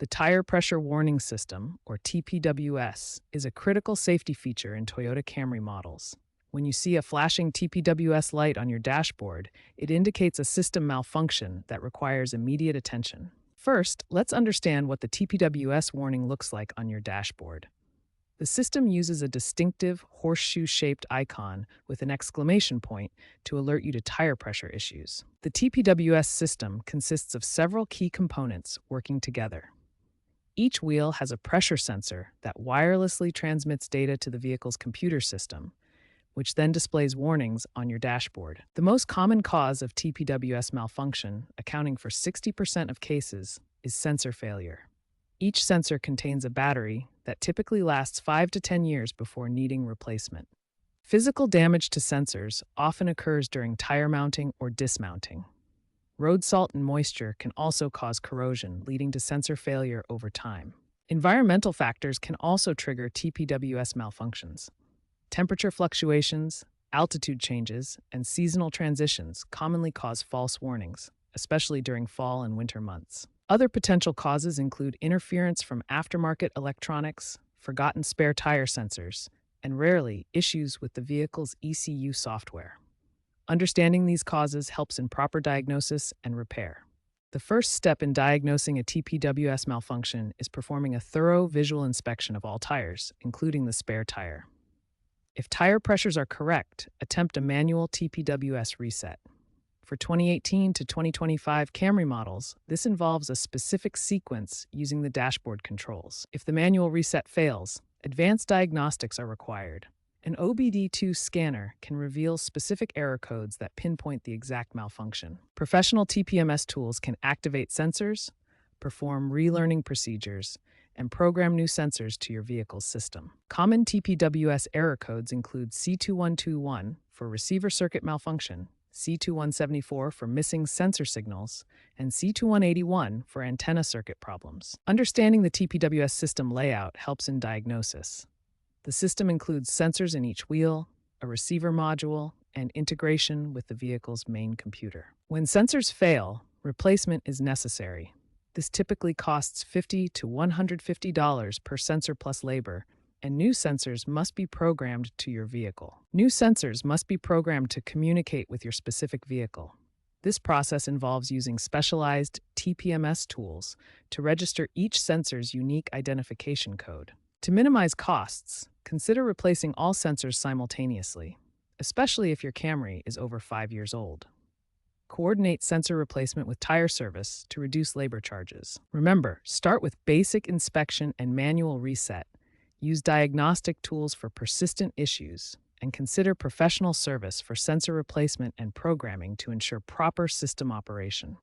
The Tire Pressure Warning System, or TPWS, is a critical safety feature in Toyota Camry models. When you see a flashing TPWS light on your dashboard, it indicates a system malfunction that requires immediate attention. First, let's understand what the TPWS warning looks like on your dashboard. The system uses a distinctive horseshoe-shaped icon with an exclamation point to alert you to tire pressure issues. The TPWS system consists of several key components working together. Each wheel has a pressure sensor that wirelessly transmits data to the vehicle's computer system, which then displays warnings on your dashboard. The most common cause of TPWS malfunction, accounting for 60% of cases, is sensor failure. Each sensor contains a battery that typically lasts 5 to 10 years before needing replacement. Physical damage to sensors often occurs during tire mounting or dismounting. Road salt and moisture can also cause corrosion, leading to sensor failure over time. Environmental factors can also trigger TPWS malfunctions. Temperature fluctuations, altitude changes, and seasonal transitions commonly cause false warnings, especially during fall and winter months. Other potential causes include interference from aftermarket electronics, forgotten spare tire sensors, and rarely, issues with the vehicle's ECU software. Understanding these causes helps in proper diagnosis and repair. The first step in diagnosing a TPWS malfunction is performing a thorough visual inspection of all tires, including the spare tire. If tire pressures are correct, attempt a manual TPWS reset. For 2018 to 2025 Camry models, this involves a specific sequence using the dashboard controls. If the manual reset fails, advanced diagnostics are required. An OBD2 scanner can reveal specific error codes that pinpoint the exact malfunction. Professional TPMS tools can activate sensors, perform relearning procedures, and program new sensors to your vehicle's system. Common TPWS error codes include C2121 for receiver circuit malfunction, C2174 for missing sensor signals, and C2181 for antenna circuit problems. Understanding the TPWS system layout helps in diagnosis. The system includes sensors in each wheel, a receiver module, and integration with the vehicle's main computer. When sensors fail, replacement is necessary. This typically costs $50 to $150 per sensor plus labor, and new sensors must be programmed to your vehicle. New sensors must be programmed to communicate with your specific vehicle. This process involves using specialized TPMS tools to register each sensor's unique identification code. To minimize costs, consider replacing all sensors simultaneously, especially if your Camry is over 5 years old. Coordinate sensor replacement with tire service to reduce labor charges. Remember, start with basic inspection and manual reset. Use diagnostic tools for persistent issues, and consider professional service for sensor replacement and programming to ensure proper system operation.